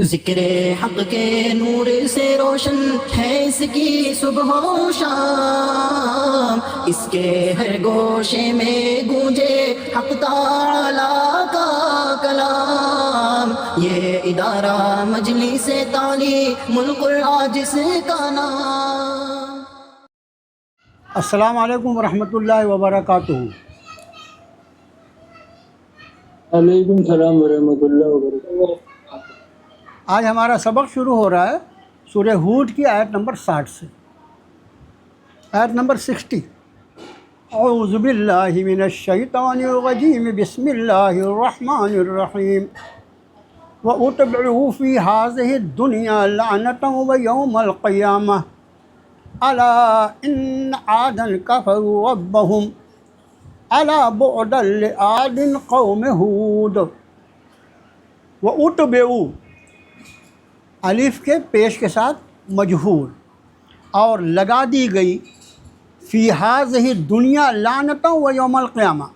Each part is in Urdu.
ذکر حق کے نور سے روشن ہے اس کی صبح و شام، اس کے ہر گوشے میں گونجے حق تعالیٰ کا کلام، یہ ادارہ مجلس تعلیم القرآن جس کا نام۔ السلام علیکم ورحمۃ اللہ وبرکاتہ۔ وعلیکم السلام ورحمۃ اللہ وبرکاتہ۔ آج ہمارا سبق شروع ہو رہا ہے سورہ ہود کی آیت نمبر 60 سے، آیت نمبر 60۔ اعوذ باللہ من الشیطان الرجیم، بسم اللہ الرحمن الرحیم۔ وَأُتْبِعُوا فِي هَٰذِهِ الدُّنْيَا لَعْنَةً وَيَوْمَ الْقِيَامَةِ أَلَا إِنَّ عَادًا كَفَرُوا رَبَّهُمْ أَلَا بُعْدًا لِعَادٍ قَوْمِ هُودٍ۔ وَأُتْبِعُوا، الف کے پیش کے ساتھ مجہول، اور لگا دی گئی فی ہذہ دنیا لعنت و یوم القیامہ۔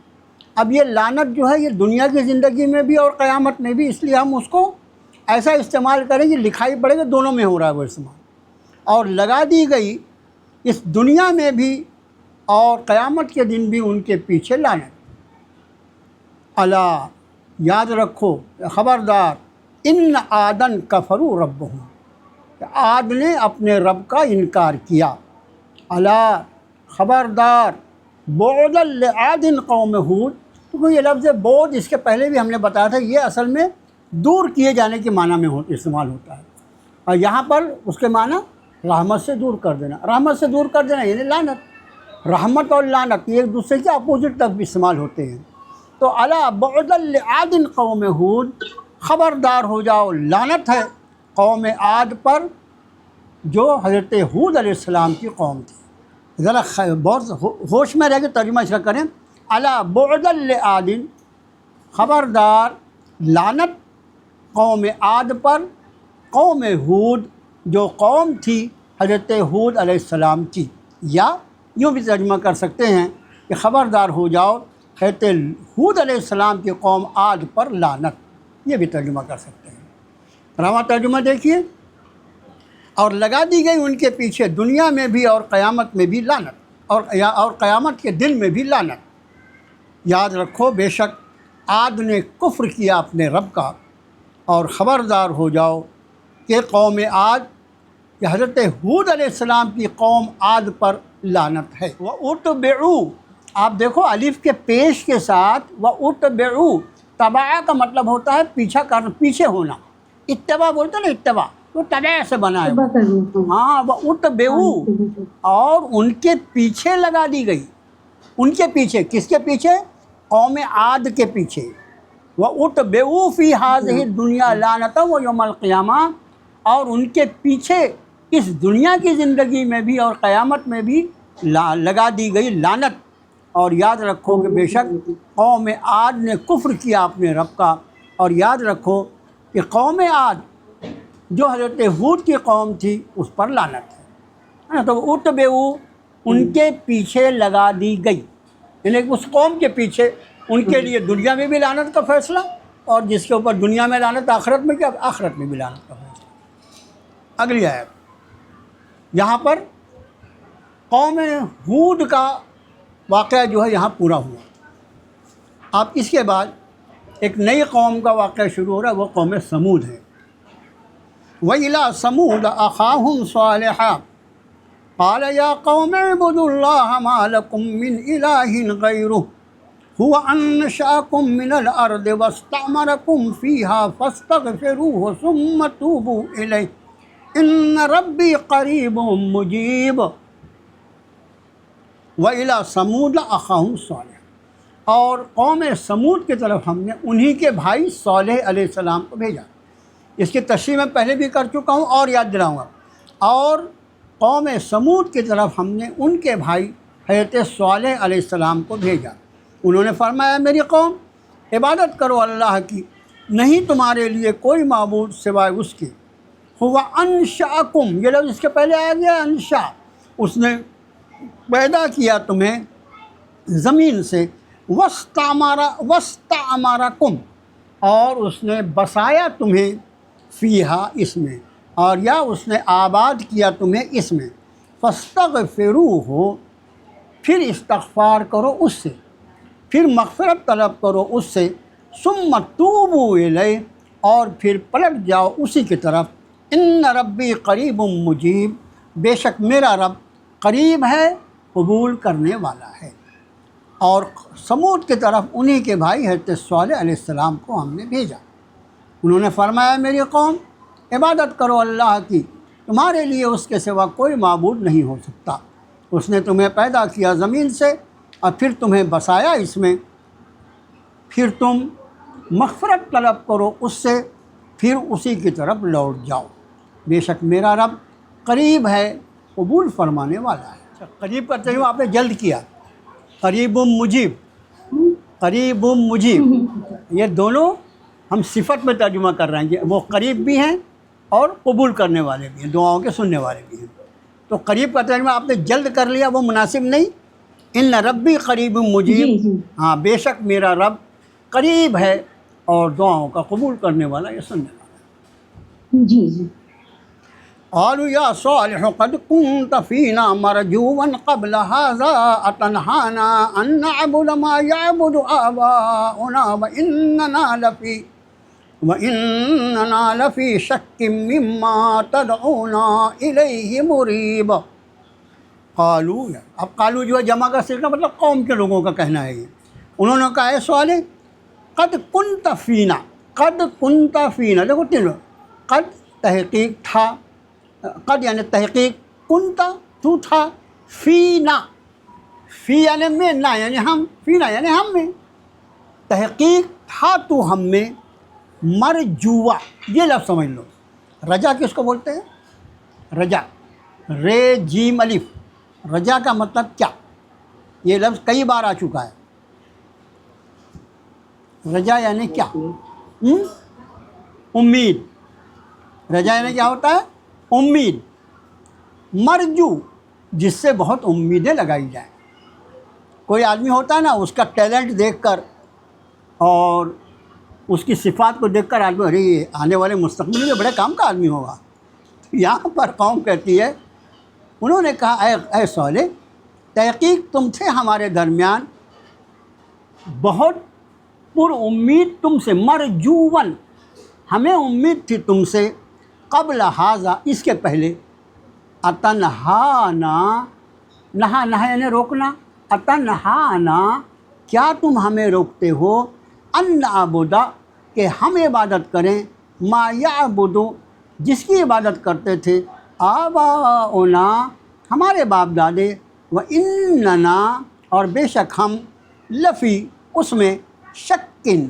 اب یہ لعنت جو ہے یہ دنیا کی زندگی میں بھی اور قیامت میں بھی، اس لیے ہم اس کو ایسا استعمال کریں کہ لکھائی پڑے گا دونوں میں ہو رہا ہے وہ استعمال، اور لگا دی گئی اس دنیا میں بھی اور قیامت کے دن بھی ان کے پیچھے لعنت۔ الا، یاد رکھو، خبردار، ان عادن کفروا ربہم، عاد نے اپنے رب کا انکار کیا۔ الا، خبردار، بعدا لعاد قوم ہود، کیونکہ یہ لفظ بعد اس کے پہلے بھی ہم نے بتایا تھا، یہ اصل میں دور کیے جانے کے معنی میں استعمال ہوتا ہے، اور یہاں پر اس کے معنی رحمت سے دور کر دینا، رحمت سے دور کر دینا یعنی لعنت۔ رحمت اور لعنت یہ ایک دوسرے کے اپوزٹ تک بھی استعمال ہوتے ہیں۔ تو الا بعدا لعاد قوم ہود، خبردار ہو جاؤ، لعنت ہے قوم عاد پر جو حضرت ہود علیہ السلام کی قوم تھی۔ ذرا بہت ہوش میں رہ کے ترجمہ اس کا کریں، الا بعدا لعاد، خبردار، لعنت قوم عاد پر، قوم ہود جو قوم تھی حضرت ہود علیہ السلام کی، یا یوں بھی ترجمہ کر سکتے ہیں کہ خبردار ہو جاؤ حضرت ہود علیہ السلام کی قوم عاد پر لعنت، یہ بھی ترجمہ کر سکتے ہیں۔ رواں ترجمہ دیکھیے، اور لگا دی گئی ان کے پیچھے دنیا میں بھی اور قیامت میں بھی لعنت، اور قیامت کے دن میں بھی لعنت۔ یاد رکھو، بے شک عاد نے کفر کیا اپنے رب کا، اور خبردار ہو جاؤ کہ قوم عاد، کہ حضرت ہود علیہ السلام کی قوم عاد پر لعنت ہے۔ وَأُتْبِعُوا، آپ دیکھو الف کے پیش کے ساتھ وَأُتْبِعُوا، تبع کا مطلب ہوتا ہے پیچھا کرنا، پیچھے ہونا۔ اتباع بولتے ہیں نا، اتباع تو تبع سے بنا ہے، ہاں۔ وَأُتْبِعُوا، اور ان کے پیچھے لگا دی گئی، ان کے پیچھے، کس کے پیچھے؟ قوم عاد کے پیچھے۔ وَأُتْبِعُوا فِي هَٰذِهِ الدُّنْيَا لَعْنَةً وَيَوْمَ الْقِيَامَةِ، اور ان کے پیچھے اس دنیا کی زندگی میں بھی اور قیامت میں بھی لگا دی گئی لعنت۔ اور یاد رکھو کہ بے شک قوم عاد نے کفر کیا اپنے رب کا، اور یاد رکھو کہ قوم عاد جو حضرت ہود کی قوم تھی اس پر لعنت ہے۔ تو اتبعوا، ان کے پیچھے لگا دی گئی، یعنی اس قوم کے پیچھے، ان کے لیے دنیا میں بھی لعنت کا فیصلہ، اور جس کے اوپر دنیا میں لعنت آخرت میں کیا، آخرت میں بھی لعنت کا فیصلہ۔ اگلی آیت، یہاں پر قوم ہود کا واقعہ جو ہے یہاں پورا ہوا۔ اب اس کے بعد ایک نئی قوم کا واقعہ شروع ہو رہا ہے، وہ قوم سمود ہے۔ وَإِلَىٰ ثَمُودَ أَخَاهُمْ صَالِحًا قَالَ يَا قَوْمِ اعْبُدُوا اللَّهَ مَا لَكُم مِّنْ إِلَٰهٍ غَيْرُهُ هُوَ أَنشَأَكُم مِّنَ الْأَرْضِ وَاسْتَعْمَرَكُمْ فِيهَا فَاسْتَغْفِرُوهُ ثُمَّ تُوبُوا إِلَيْهِ إِنَّ رَبِّي قَرِيبٌ مُّجِيبٌ۔ وَإِلَىٰ ثَمُودَ أَخَاهُمْ صَالِحًا، اور قوم سمود کی طرف ہم نے انہی کے بھائی صالح علیہ السلام کو بھیجا۔ اس کی تشریح میں پہلے بھی کر چکا ہوں اور یاد دلاؤں گا۔ اور قوم سمود کی طرف ہم نے ان کے بھائی حضرت صالح علیہ السلام کو بھیجا۔ انہوں نے فرمایا، میری قوم، عبادت کرو اللہ کی، نہیں تمہارے لیے کوئی معبود سوائے اس کے۔ ہوا انشأکم، یہ لفظ اس کے پہلے آ گیا، انشا، اس نے پیدا کیا تمہیں زمین سے، واستعمرکم، اور اس نے بسایا تمہیں فیہا اس میں، اور یا اس نے آباد کیا تمہیں اس میں، فاستغفروہ پھر استغفار کرو اس سے، پھر مغفرت طلب کرو اس سے، ثم توبوا الیہ اور پھر پلٹ جاؤ اسی کی طرف، ان ربی قریب مجیب بے شک میرا رب قریب ہے قبول کرنے والا ہے۔ اور سمود کی طرف انہی کے بھائی حضرت صالح علیہ السلام کو ہم نے بھیجا، انہوں نے فرمایا میری قوم عبادت کرو اللہ کی، تمہارے لیے اس کے سوا کوئی معبود نہیں ہو سکتا، اس نے تمہیں پیدا کیا زمین سے اور پھر تمہیں بسایا اس میں، پھر تم مغفرت طلب کرو اس سے، پھر اسی کی طرف لوٹ جاؤ، بے شک میرا رب قریب ہے قبول فرمانے والا ہے۔ قریب کا ترجمہ آپ نے جلد کیا، قریب مجیب، قریب مجیب، یہ دونوں ہم صفت میں ترجمہ کر رہے ہیں کہ وہ قریب بھی ہیں اور قبول کرنے والے بھی ہیں، دعاؤں کے سننے والے بھی ہیں۔ تو قریب کا ترجمہ آپ نے جلد کر لیا، وہ مناسب نہیں، ان ربی قریب مجیب، ہاں بے شک میرا رب قریب ہے اور دعاؤں کا قبول کرنے والا، یہ سننے والا ہے۔ جی قالوا یا صالح قد كنت فينا مرجوا قبل هذا اتنهانا ان نعبد ما يعبد آباؤنا وإننا لفي شك مما تدعونا إليه مريب۔ قالوا، اب قالوا جو ہے جمع کا صيغہ مطلب قوم کے لوگوں کا کہنا ہے، یہ انہوں نے کہا اے صالح قد كنت فينا، قد كنت فينا، دیکھو تینوں، قد تحقیق تھا، قد یعنی تحقیق، کنتا تو تھا، فینا فی یعنی میں، نا یعنی ہم، فینا یعنی ہم میں، تحقیق تھا تو ہم میں، مرجوا یہ لفظ سمجھ لو، رجا کس کو بولتے ہیں؟ رجا، رے جیم الف، رجا کا مطلب کیا؟ یہ لفظ کئی بار آ چکا ہے۔ رجا یعنی کیا؟ امید، رجا یعنی کیا ہوتا ہے؟ امید، مرجو جس سے بہت امیدیں لگائی جائیں۔ کوئی آدمی ہوتا ہے نا، اس کا ٹیلنٹ دیکھ کر اور اس کی صفات کو دیکھ کر آدمی ارے یہ آنے والے مستقبل میں بڑے کام کا آدمی ہوگا۔ یہاں پر قوم کہتی ہے، انہوں نے کہا اے صالح تحقیق تم تھے ہمارے درمیان بہت پر امید تم سے، مرجون ہمیں امید تھی تم سے، قبل ھذا اس کے پہلے، اتنہانا، نہا نہا یعنی روکنا، اتنہانا کیا تم ہمیں روکتے ہو، ان نعبد کہ ہم عبادت کریں، ما یعبد جس کی عبادت کرتے تھے، آباؤنا ہمارے باپ دادے، واننا اور بے شک ہم، لفی اس میں، شکن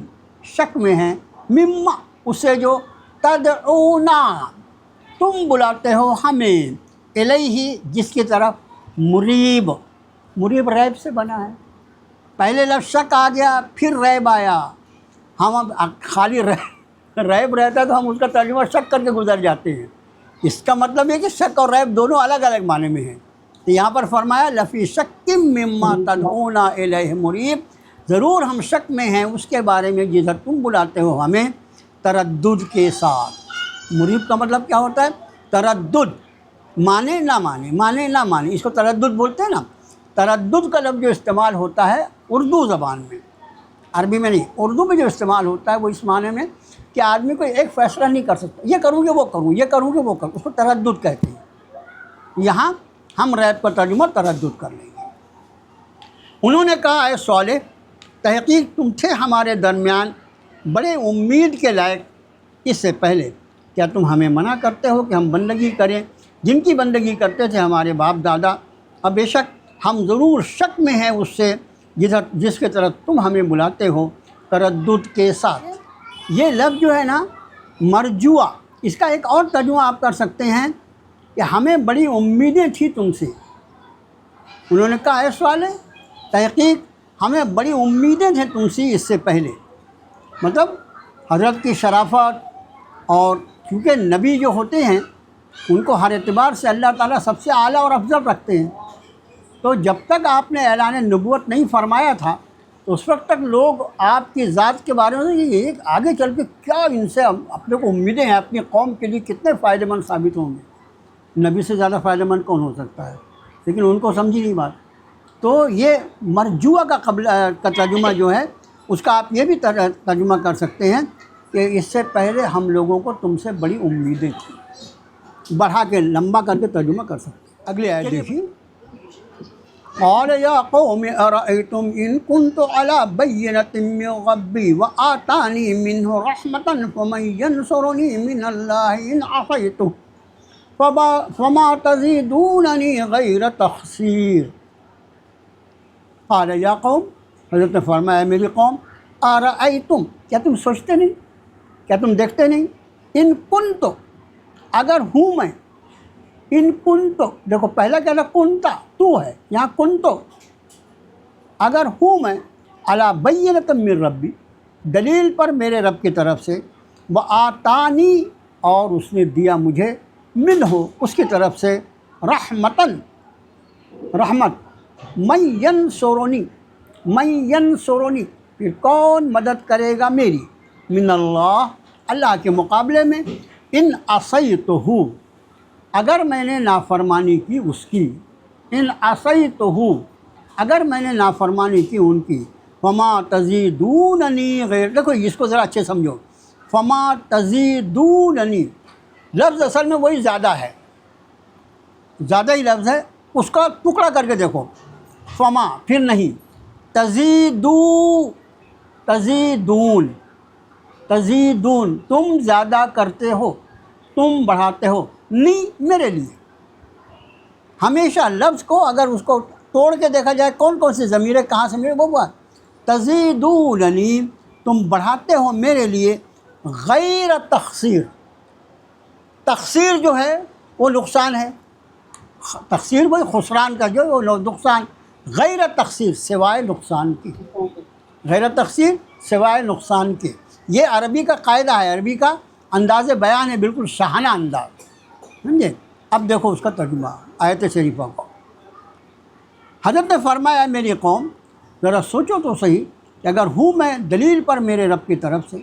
شک میں ہیں، مما اسے جو، تدعونا تم بلاتے ہو ہمیں، الیہ جس کی طرف، مریب، مریب ریب سے بنا ہے، پہلے لفظ شک آ گیا پھر ریب آیا، ہم اب خالی ریب رہتا ہے تو ہم اس کا ترجمہ شک کر کے گزر جاتے ہیں، اس کا مطلب یہ کہ شک اور ریب دونوں الگ الگ معنی میں ہیں۔ تو یہاں پر فرمایا لفی شک مما تدعونا الیہ مریب، ضرور ہم شک میں ہیں اس کے بارے میں جدھر تم بلاتے ہو ہمیں، تردد کے ساتھ۔ مریب کا مطلب کیا ہوتا ہے؟ تردد، مانے نہ مانے، مانے نہ مانے، اس کو تردد بولتے ہیں نا۔ تردد کا لفظ جو استعمال ہوتا ہے اردو زبان میں، عربی میں نہیں، اردو میں جو استعمال ہوتا ہے وہ اس معنی میں کہ آدمی کو ایک فیصلہ نہیں کر سکتا، یہ کروں گے وہ کروں، یہ کروں گے وہ کروں، اس کو تردد کہتے ہیں۔ یہاں ہم ریب کا ترجمہ تردد کر لیں گے۔ انہوں نے کہا اے صالح تحقیق تم تھے ہمارے درمیان بڑے امید کے لائق اس سے پہلے، کیا تم ہمیں منع کرتے ہو کہ ہم بندگی کریں جن کی بندگی کرتے تھے ہمارے باپ دادا، اور بے شک ہم ضرور شک میں ہیں اس سے جس کے طرف تم ہمیں بلاتے ہو، تردد کے ساتھ۔ یہ لفظ جو ہے نا مرجوع، اس کا ایک اور ترجمہ آپ کر سکتے ہیں کہ ہمیں بڑی امیدیں تھیں تم سے۔ انہوں نے کہا اے صالح تحقیق ہمیں بڑی امیدیں تھیں تم سے اس سے پہلے، مطلب حضرت کی شرافت، اور کیونکہ نبی جو ہوتے ہیں ان کو ہر اعتبار سے اللہ تعالیٰ سب سے اعلیٰ اور افضل رکھتے ہیں، تو جب تک آپ نے اعلان نبوت نہیں فرمایا تھا تو اس وقت تک لوگ آپ کی ذات کے بارے میں ایک آگے چل کے کیا ان سے اپنے کو امیدیں ہیں، اپنی قوم کے لیے کتنے فائدہ مند ثابت ہوں گے، نبی سے زیادہ فائدہ مند کون ہو سکتا ہے، لیکن ان کو سمجھی نہیں بات۔ تو یہ مرجوع کا ترجمہ جو ہے اس کا آپ یہ بھی ترجمہ کر سکتے ہیں کہ اس سے پہلے ہم لوگوں کو تم سے بڑی امیدیں تھیں، بڑھا کے لمبا کر کے ترجمہ کر سکتے ہیں۔ اگلی آیت دیکھیے، قال یا قوم ارأیتم ان کنت علی بینۃ من ربی وآتانی منہ رحمۃ فمن ینصرنی من اللہ ان عصیتہ فما تزیدوننی غیر تخسیر۔ قال یا قوم، حضرت نے فرمایا میری قوم، ارأیتم، کیا تم سوچتے نہیں، کیا تم دیکھتے نہیں، ان کنت، اگر ہوں میں، ان کنتو، دیکھو پہلا کہنا کنتا تو ہے، یہاں کنتو، اگر ہوں میں علی بینۃ من ربی، دلیل پر میرے رب کی طرف سے، وآتانی، اور اس نے دیا مجھے، منہ، اس کی طرف سے، رحمتاً، رحمت، من ینصرنی، من ینصرنی، پھر کون مدد کرے گا میری، من اللہ، اللہ کے مقابلے میں، ان عصیتہ، اگر میں نے نافرمانی کی اس کی، ان عصیتہ، اگر میں نے نافرمانی کی ان کی، فما تزیدوننی غیر، دیکھو اس کو ذرا اچھے سمجھو، فما تزیدوننی، لفظ اصل میں وہی زیادہ ہے، زیادہ ہی لفظ ہے، اس کا ٹکڑا کر کے دیکھو، فما پھر نہیں، تزیدون، تزیدون، تم زیادہ کرتے ہو، تم بڑھاتے ہو، نہیں میرے لیے، ہمیشہ لفظ کو اگر اس کو توڑ کے دیکھا جائے کون کون سی ضمیریں کہاں سے وہ بات، تزیدوننی، تم بڑھاتے ہو میرے لیے، غیر تخسیر، تخسیر جو ہے وہ نقصان ہے، تخسیر وہ خسران کا جو ہے وہ نقصان، غیر تخسیر سوائے نقصان کی، غیر تخسیر سوائے نقصان کے، یہ عربی کا قاعدہ ہے، عربی کا انداز بیان ہے، بالکل شاہانہ انداز، سمجھے۔ اب دیکھو اس کا ترجمہ آیت شریفہ کو، حضرت نے فرمایا میری قوم ذرا سوچو تو صحیح کہ اگر ہوں میں دلیل پر میرے رب کی طرف سے،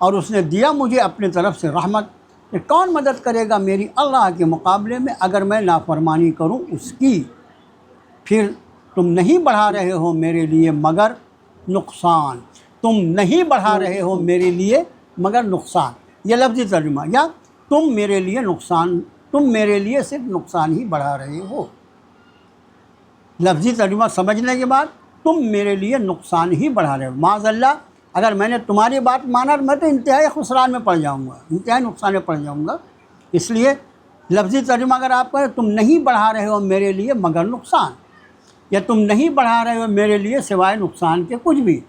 اور اس نے دیا مجھے اپنی طرف سے رحمت، کہ کون مدد کرے گا میری اللہ کے مقابلے میں اگر میں نافرمانی کروں اس کی، پھر تم نہیں بڑھا رہے ہو میرے لیے مگر نقصان، تم نہیں بڑھا رہے ہو میرے لیے مگر نقصان، یہ لفظی ترجمہ، یا تم میرے لیے نقصان، تم میرے لیے صرف نقصان ہی بڑھا رہے ہو، لفظی ترجمہ سمجھنے کے بعد تم میرے لیے نقصان ہی بڑھا رہے ہو، معاذ اللہ اگر میں نے تمہاری بات مانا میں تو انتہائی خسران میں پڑ جاؤں گا، انتہائی نقصان میں پڑ جاؤں گا، اس لیے لفظی ترجمہ اگر آپ کہیں تم نہیں بڑھا رہے ہو میرے لیے مگر نقصان، یا تم نہیں بڑھا رہے ہو میرے لیے سوائے نقصان کے کچھ بھی،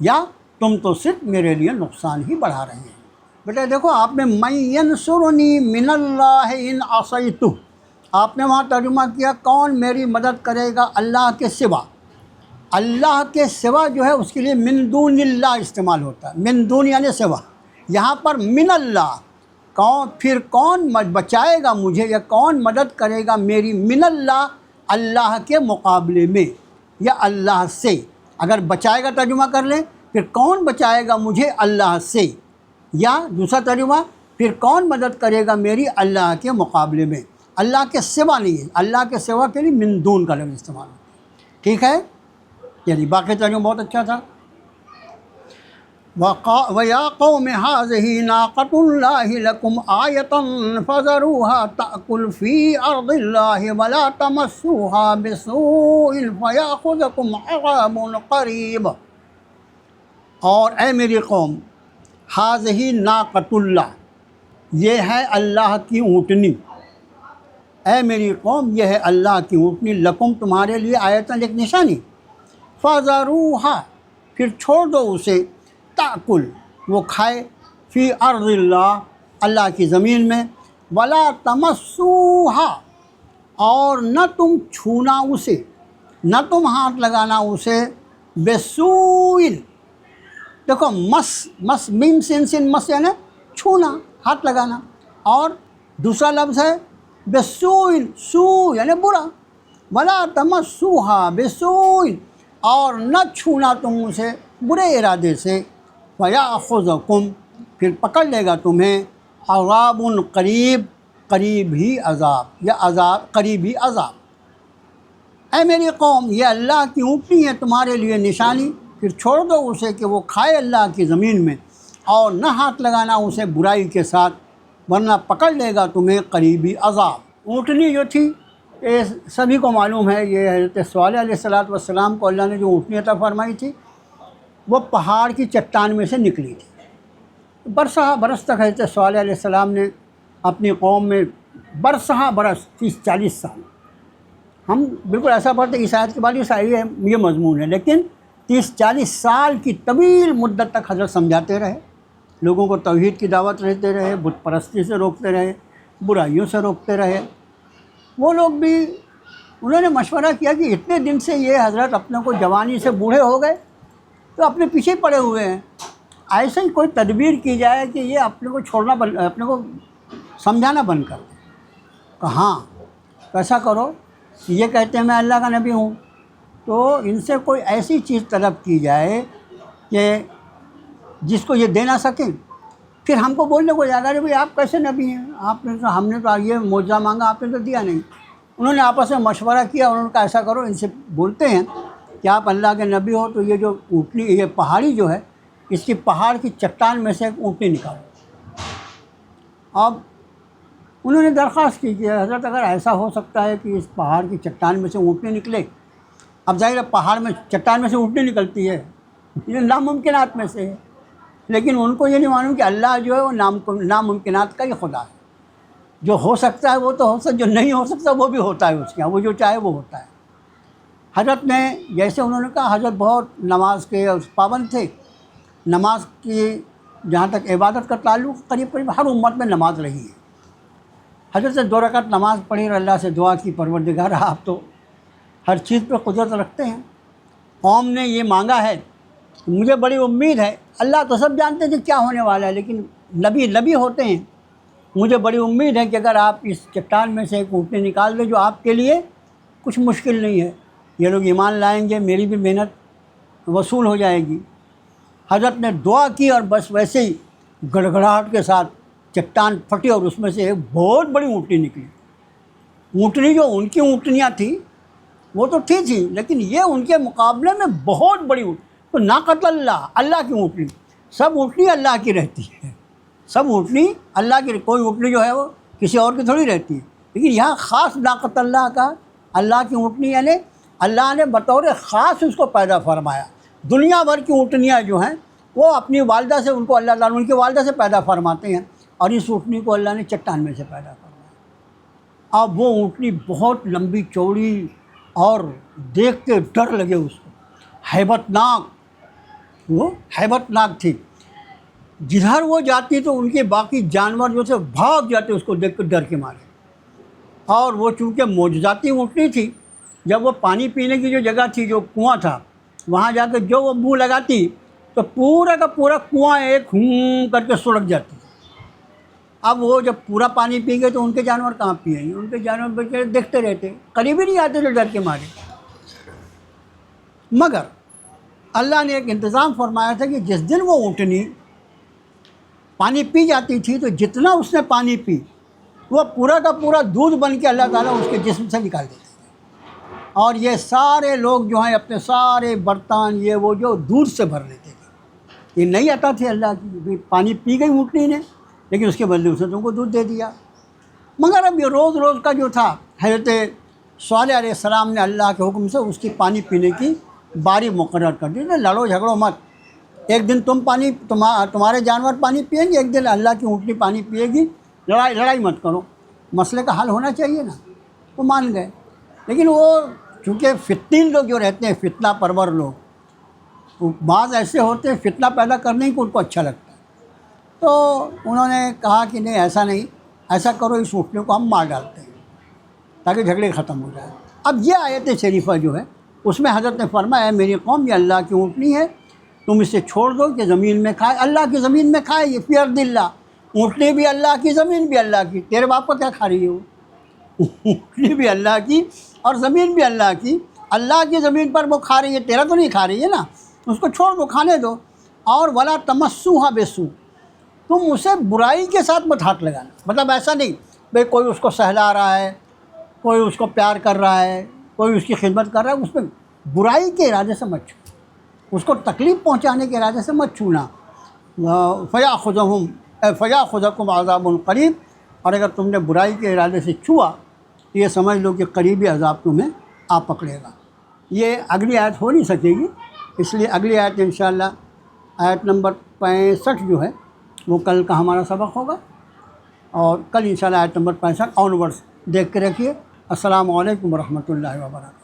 یا تم تو صرف میرے لیے نقصان ہی بڑھا رہے ہیں۔ بیٹا دیکھو آپ نے من ینصرنی من اللہ ان عصیتہ، آپ نے وہاں ترجمہ کیا کون میری مدد کرے گا اللہ کے سوا، اللہ کے سوا جو ہے اس کے لیے من دون اللہ استعمال ہوتا ہے، من دون یعنی سوا، یہاں پر من اللہ، کون پھر کون بچائے گا مجھے یا کون مدد کرے گا میری، من اللہ، اللہ کے مقابلے میں یا اللہ سے، اگر بچائے گا ترجمہ کر لیں پھر کون بچائے گا مجھے اللہ سے، یا دوسرا ترجمہ پھر کون مدد کرے گا میری اللہ کے مقابلے میں، اللہ کے سوا نہیں ہے، اللہ کے سوا کے لیے من دون کا لفظ استعمال ہوتا ہے، ٹھیک ہے، یعنی باقی ترجمہ بہت اچھا تھا۔ وَيَا قَوْمِ هَٰذِهِ نَاقَةُ اللَّهِ لَكُمْ آيَةً فَذَرُوهَا تَأْكُلْ فِي أَرْضِ اللَّهِ وَلَا تَمَسُّوهَا بِسُوءٍ فَيَأْخُذَكُمْ عَذَابٌ قَرِيبٌ، اور اے میری قوم، هَٰذِهِ نَاقَةُ اللَّهِ، یہ ہے اللہ کی اونٹنی، اے میری قوم یہ ہے اللہ کی اونٹنی، لکم تمہارے لیے آیتاً ایک نشانی، فَذَرُوهَا پھر چھوڑ دو اسے، تأکل وہ کھائے، فی ارض اللہ اللہ کی زمین میں، ولا تمسوها اور نہ تم چھونا اسے، نہ تم ہاتھ لگانا اسے، بسوء، دیکھو مس میم سین سین مس یعنی چھونا، ہاتھ لگانا، اور دوسرا لفظ ہے بسوء، سو یعنی برا، ولا تمسوها بسوء اور نہ چھونا تم اسے برے ارادے سے، فَيَأْخُذَكُمْ پھر پکڑ لے گا تمہیں، عذاب قریب قریب ہی عذاب، یا عذاب قریب ہی عذاب۔ اے میری قوم، یہ اللہ کی اونٹنی ہے تمہارے لیے نشانی، پھر چھوڑ دو اسے کہ وہ کھائے اللہ کی زمین میں، اور نہ ہاتھ لگانا اسے برائی کے ساتھ، ورنہ پکڑ لے گا تمہیں قریبی عذاب۔ اونٹنی جو تھی یہ سبھی کو معلوم ہے، یہ حضرت صالح علیہ السلام کو اللہ نے جو اونٹنی عطا فرمائی تھی وہ پہاڑ کی چٹان میں سے نکلی تھی۔ برسہ برس تک حضرت صالح علیہ السلام نے اپنی قوم میں برسہ برس 30-40 سال، ہم بالکل ایسا پڑھتے عیسی آیت کے بعد یہ مضمون ہے، لیکن 30-40 سال کی طویل مدت تک حضرت سمجھاتے رہے، لوگوں کو توحید کی دعوت دیتے رہے، بت پرستی سے روکتے رہے، برائیوں سے روکتے رہے۔ وہ لوگ بھی انہوں نے مشورہ کیا کہ اتنے دن سے یہ حضرت اپنے کو جوانی سے بوڑھے ہو گئے تو اپنے پیچھے پڑے ہوئے ہیں، ایسے ہی کوئی تدبیر کی جائے کہ یہ اپنے کو چھوڑنا اپنے کو سمجھانا بند کر دیں۔ کہاں ایسا کرو، یہ کہتے ہیں میں اللہ کا نبی ہوں، تو ان سے کوئی ایسی چیز طلب کی جائے کہ جس کو یہ دے نہ سکیں، پھر ہم کو بولنے کو جائے گا کہ بھئی آپ کیسے نبی ہیں، آپ نے تو ہم نے تو یہ معجزہ مانگا آپ نے تو دیا نہیں۔ انہوں نے آپس میں مشورہ کیا، انہوں نے کہا ایسا کرو، ان سے بولتے ہیں کہ آپ اللہ کے نبی ہو تو یہ جو اونٹنی، یہ پہاڑی جو ہے، اس کی پہاڑ کی چٹان میں سے ایک اونٹنی نکالو۔ اب انہوں نے درخواست کی کہ حضرت اگر ایسا ہو سکتا ہے کہ اس پہاڑ کی چٹان میں سے اونٹنی نکلے، اب ظاہر ہے پہاڑ میں چٹان میں سے اونٹنی نکلتی ہے، یہ ناممکنات میں سے ہے، لیکن ان کو یہ نہیں معلوم کہ اللہ جو ہے وہ ناممکنات کا ہی خدا ہے، جو ہو سکتا ہے وہ تو ہو سکتا، جو نہیں ہو سکتا وہ بھی ہوتا ہے اس کے یہاں، وہ جو چاہے وہ ہوتا ہے۔ حضرت نے جیسے انہوں نے کہا، حضرت بہت نماز کے پابند تھے، نماز کی جہاں تک عبادت کا تعلق قریب ہر امت میں نماز رہی ہے۔ حضرت سے 2 رکعت نماز پڑھی اور اللہ سے دعا کی، پروردگار آپ تو ہر چیز پہ قدرت رکھتے ہیں، قوم نے یہ مانگا ہے، مجھے بڑی امید ہے، اللہ تو سب جانتے تھے کیا ہونے والا ہے، لیکن نبی ہوتے ہیں، مجھے بڑی امید ہے کہ اگر آپ اس چٹان میں سے ایک اونٹنی نکال دیں جو آپ کے لیے کچھ مشکل نہیں ہے، یہ لوگ ایمان لائیں گے، میری بھی محنت وصول ہو جائے گی۔ حضرت نے دعا کی اور بس ویسے ہی گڑگڑاہٹ کے ساتھ چٹان پھٹی اور اس میں سے ایک بہت بڑی اونٹنی نکلی۔ اونٹنی جو ان کی اونٹنیاں تھیں وہ تو تھی لیکن یہ ان کے مقابلے میں بہت بڑی اونٹنی، تو ناقۃ اللہ کی اونٹنی، سب اونٹنی اللہ کی رہتی ہے، سب اونٹنی اللہ کی، کوئی اونٹنی جو ہے وہ کسی اور کی تھوڑی رہتی ہے، لیکن یہاں خاص ناقۃ اللہ کا، اللہ کی اونٹنی، یعنی اللہ نے بطور خاص اس کو پیدا فرمایا۔ دنیا بھر کی اونٹنیاں جو ہیں وہ اپنی والدہ سے، ان کو اللہ تعالیٰ ان کی والدہ سے پیدا فرماتے ہیں، اور اس اونٹنی کو اللہ نے چٹان میں سے پیدا فرمایا۔ اب وہ اونٹنی بہت لمبی چوڑی اور دیکھ کے ڈر لگے اس کو، وہ ہیبت ناک تھی، جدھر وہ جاتی تو ان کے باقی جانور جو تھے بھاگ جاتے اس کو دیکھ کے ڈر کے مارے۔ اور وہ چونکہ معجزاتی اونٹنی تھی، جب وہ پانی پینے کی جو جگہ تھی، جو کنواں تھا، وہاں جا کے جو وہ منہ لگاتی تو پورا کا پورا کنواں ایک ہوں کر کے سڑک جاتی۔ اب وہ جب پورا پانی پی گئے تو ان کے جانور کہاں پئیں گے، ان کے جانور بچے دیکھتے رہتے، قریب ہی نہیں آتے تھے ڈر کے مارے۔ مگر اللہ نے ایک انتظام فرمایا تھا کہ جس دن وہ اونٹنی پانی پی جاتی تھی تو جتنا اس نے پانی پی وہ پورا کا پورا دودھ بن کے اللہ تعالیٰ اس کے جسم سے نکال دیتے تھے، اور یہ سارے لوگ جو ہیں اپنے سارے برتن یہ وہ جو دودھ سے بھر لیتے تھے۔ یہ نہیں آتا تھی اللہ کی، پانی پی گئی اونٹنی نے لیکن اس کے بدلے اس نے تم کو دودھ دے دیا۔ مگر اب یہ روز روز کا جو تھا، حضرت صالح علیہ السلام نے اللہ کے حکم سے اس کی پانی پینے کی باری مقرر کر دی، لڑو جھگڑو مت، ایک دن تمہارے جانور پانی پئیں گے، ایک دن اللہ کی اونٹنی پانی پیے گی، لڑائی مت کرو، مسئلے کا حل ہونا چاہیے نا۔ وہ مان گئے، لیکن وہ چونکہ فتنین لوگ جو رہتے ہیں، فتنہ پرور لوگ، بعض ایسے ہوتے ہیں فتنہ پیدا کرنے کو ان کو اچھا لگتا ہے، تو انہوں نے کہا کہ نہیں ایسا نہیں، ایسا کرو اس اونٹنی کو ہم مار ڈالتے ہیں تاکہ جھگڑے ختم ہو جائے۔ اب یہ آیت شریفہ جو ہے اس میں حضرت نے فرمایا، میری قوم یہ اللہ کی اونٹنی ہے، تم اسے چھوڑ دو کہ زمین میں کھائے، اللہ کی زمین میں کھائے، یہ فی ارض اللہ، اونٹنی بھی اللہ کی، زمین بھی اللہ کی، تیرے باپ کو کیا کھا رہی ہے وہ، اونٹنی بھی اللہ کی اور زمین بھی اللہ کی، اللہ کی زمین پر وہ کھا رہی ہے، تیرا تو نہیں کھا رہی ہے نا، اس کو چھوڑ دو، کھانے دو۔ اور ولا تمسوہا بسو، تم اسے برائی کے ساتھ مت ہاتھ لگانا، مطلب ایسا نہیں بھئی کوئی اس کو سہلا رہا ہے، کوئی اس کو پیار کر رہا ہے، کوئی اس کی خدمت کر رہا ہے، اس پہ برائی کے ارادے سے مت چھو، اس کو تکلیف پہنچانے کے ارادے سے مت چھونا۔ فَيَأْخُذَكُمْ عَذَابٌ قریب، اور اگر تم نے برائی کے ارادے سے چھوا تو یہ سمجھ لو کہ قریبی عذاب تمہیں آ پکڑے گا۔ یہ اگلی آیت ہو نہیں سکے گی، اس لیے اگلی آیت انشاءاللہ آیت نمبر 65 جو ہے وہ کل کا ہمارا سبق ہوگا، اور کل انشاءاللہ آیت نمبر 65 آن ورڈس دیکھ کے رکھیے۔ السلام علیکم ورحمۃ اللہ وبرکاتہ۔